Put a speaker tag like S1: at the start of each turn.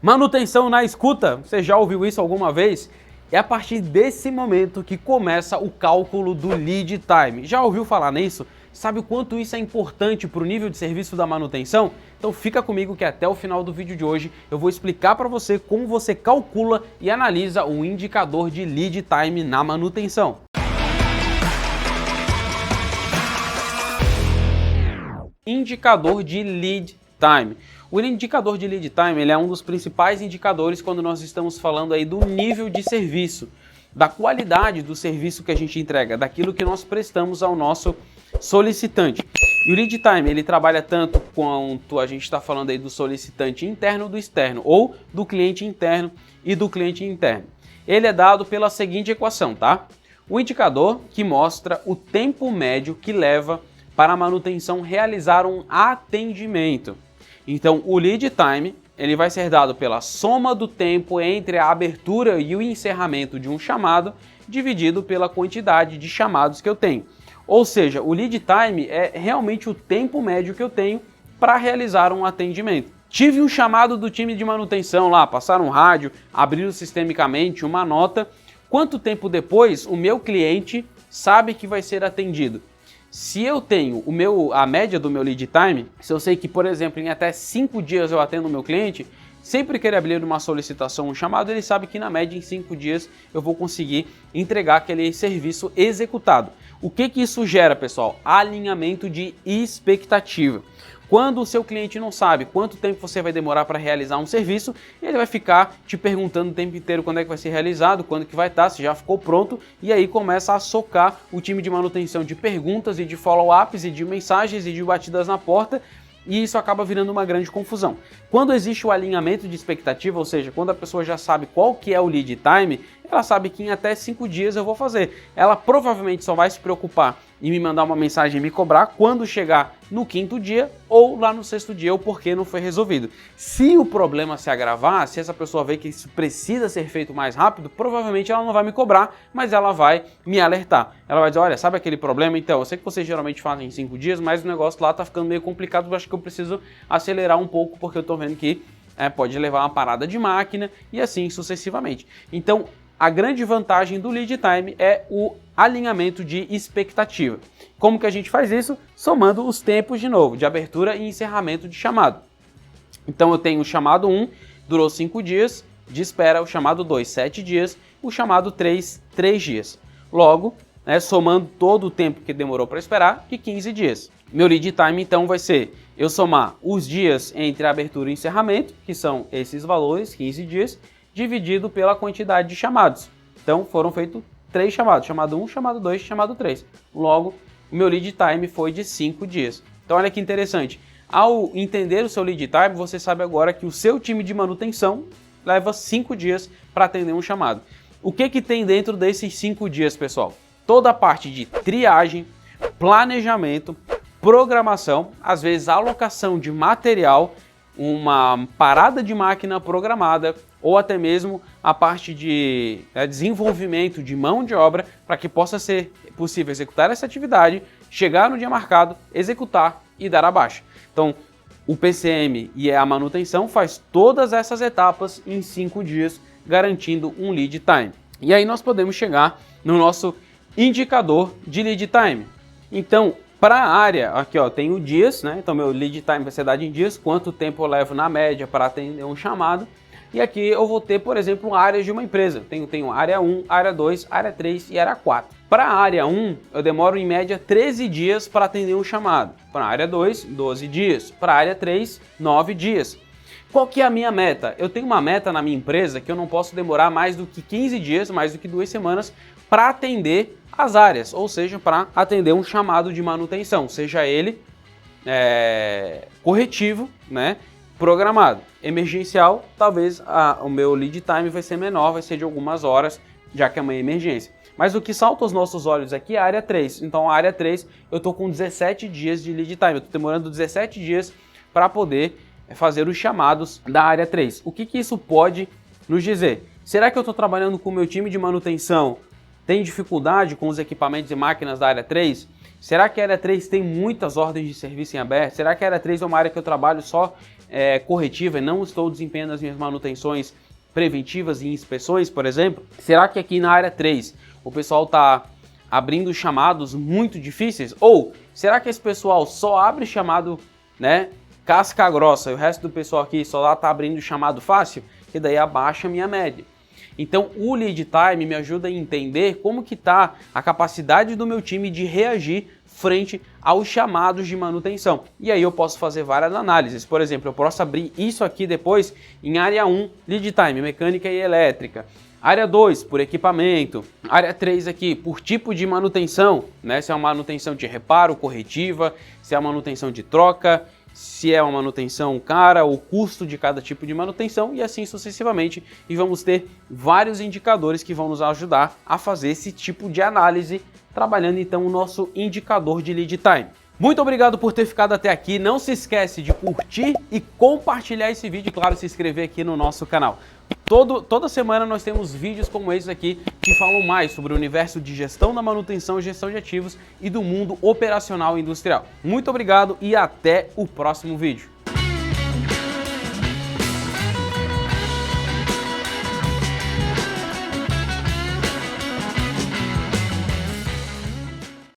S1: Manutenção na escuta, você já ouviu isso alguma vez? É a partir desse momento que começa o cálculo do lead time. Já ouviu falar nisso? Sabe o quanto isso é importante para o nível de serviço da manutenção? Então fica comigo que até o final do vídeo de hoje eu vou explicar para você como você calcula e analisa o indicador de lead time na manutenção. Indicador de lead time. O indicador de lead time ele é um dos principais indicadores quando nós estamos falando aí do nível de serviço, da qualidade do serviço que a gente entrega, daquilo que nós prestamos ao nosso solicitante. E o lead time ele trabalha tanto quanto a gente está falando aí do solicitante interno ou do externo, ou do cliente interno e do cliente interno. Ele é dado pela seguinte equação, tá? O indicador que mostra o tempo médio que leva para a manutenção realizar um atendimento. Então, o lead time ele vai ser dado pela soma do tempo entre a abertura e o encerramento de um chamado, dividido pela quantidade de chamados que eu tenho. Ou seja, o lead time é realmente o tempo médio que eu tenho para realizar um atendimento. Tive um chamado do time de manutenção lá, passaram um rádio, abriram sistemicamente uma nota. Quanto tempo depois o meu cliente sabe que vai ser atendido? Se eu tenho a média do meu lead time, se eu sei que, por exemplo, em até 5 dias eu atendo o meu cliente, sempre que ele abrir uma solicitação, um chamado, ele sabe que na média em 5 dias eu vou conseguir entregar aquele serviço executado. O que isso gera, pessoal? Alinhamento de expectativa. Quando o seu cliente não sabe quanto tempo você vai demorar para realizar um serviço, ele vai ficar te perguntando o tempo inteiro quando é que vai ser realizado, quando que vai estar, se já ficou pronto, e aí começa a socar o time de manutenção de perguntas e de follow-ups e de mensagens e de batidas na porta, e isso acaba virando uma grande confusão. Quando existe o alinhamento de expectativa, ou seja, quando a pessoa já sabe qual que é o lead time, ela sabe que em até 5 dias eu vou fazer. Ela provavelmente só vai se preocupar em me mandar uma mensagem e me cobrar quando chegar no 5º dia ou lá no 6º dia, ou porque não foi resolvido. Se o problema se agravar, se essa pessoa vê que isso precisa ser feito mais rápido, provavelmente ela não vai me cobrar, mas ela vai me alertar. Ela vai dizer, olha, sabe aquele problema? Então, eu sei que vocês geralmente fazem em 5 dias, mas o negócio lá tá ficando meio complicado, eu acho que eu preciso acelerar um pouco, porque eu tô vendo que pode levar uma parada de máquina e assim sucessivamente. Então, a grande vantagem do lead time é o alinhamento de expectativa. Como que a gente faz isso? Somando os tempos de novo, de abertura e encerramento de chamado. Então eu tenho o chamado 1, durou 5 dias, de espera, o chamado 2, 7 dias, o chamado 3, 3 dias. Logo, somando todo o tempo que demorou para esperar, de 15 dias. Meu lead time então vai ser eu somar os dias entre a abertura e encerramento, que são esses valores, 15 dias, dividido pela quantidade de chamados. Então foram feitos 3 chamados, chamado 1, chamado 2, chamado 3. Logo, o meu lead time foi de 5 dias. Então olha que interessante, ao entender o seu lead time, você sabe agora que o seu time de manutenção leva 5 dias para atender um chamado. O que tem dentro desses 5 dias, pessoal? Toda a parte de triagem, planejamento, programação, às vezes alocação de material, uma parada de máquina programada ou até mesmo a parte de desenvolvimento de mão de obra para que possa ser possível executar essa atividade, chegar no dia marcado, executar e dar a baixa. Então, o PCM e a manutenção faz todas essas etapas em 5 dias, garantindo um lead time. E aí nós podemos chegar no nosso indicador de lead time. Então, para a área, aqui ó, tenho dias, né? Então meu lead time vai ser dado em dias, quanto tempo eu levo na média para atender um chamado. E aqui eu vou ter, por exemplo, áreas de uma empresa. Tenho área 1, área 2, área 3 e área 4. Para a área 1, eu demoro em média 13 dias para atender um chamado. Para a área 2, 12 dias. Para a área 3, 9 dias. Qual que é a minha meta? Eu tenho uma meta na minha empresa que eu não posso demorar mais do que 15 dias, mais do que 2 semanas, para atender as áreas, ou seja, para atender um chamado de manutenção, seja ele corretivo, né, programado. Emergencial, talvez o meu lead time vai ser menor, vai ser de algumas horas, já que é uma emergência. Mas o que salta aos nossos olhos aqui é a área 3. Então a área 3 eu estou com 17 dias de lead time, eu estou demorando 17 dias para poder fazer os chamados da área 3. O que isso pode nos dizer? Será que eu estou trabalhando com o meu time de manutenção? Tem dificuldade com os equipamentos e máquinas da área 3? Será que a área 3 tem muitas ordens de serviço em aberto? Será que a área 3 é uma área que eu trabalho só corretiva e não estou desempenhando as minhas manutenções preventivas e inspeções, por exemplo? Será que aqui na área 3 o pessoal está abrindo chamados muito difíceis? Ou será que esse pessoal só abre chamado, né, casca grossa e o resto do pessoal aqui só lá está abrindo chamado fácil? Que daí abaixa a minha média. Então o lead time me ajuda a entender como que está a capacidade do meu time de reagir frente aos chamados de manutenção. E aí eu posso fazer várias análises. Por exemplo, eu posso abrir isso aqui depois em área 1, lead time, mecânica e elétrica. Área 2, por equipamento. Área 3 aqui, por tipo de manutenção, né? Se é uma manutenção de reparo, corretiva, se é uma manutenção de troca, se é uma manutenção cara, o custo de cada tipo de manutenção e assim sucessivamente. E vamos ter vários indicadores que vão nos ajudar a fazer esse tipo de análise, trabalhando então o nosso indicador de lead time. Muito obrigado por ter ficado até aqui. Não se esquece de curtir e compartilhar esse vídeo e, claro, se inscrever aqui no nosso canal. Toda semana nós temos vídeos como esse aqui que falam mais sobre o universo de gestão da manutenção e gestão de ativos e do mundo operacional e industrial. Muito obrigado e até o próximo vídeo.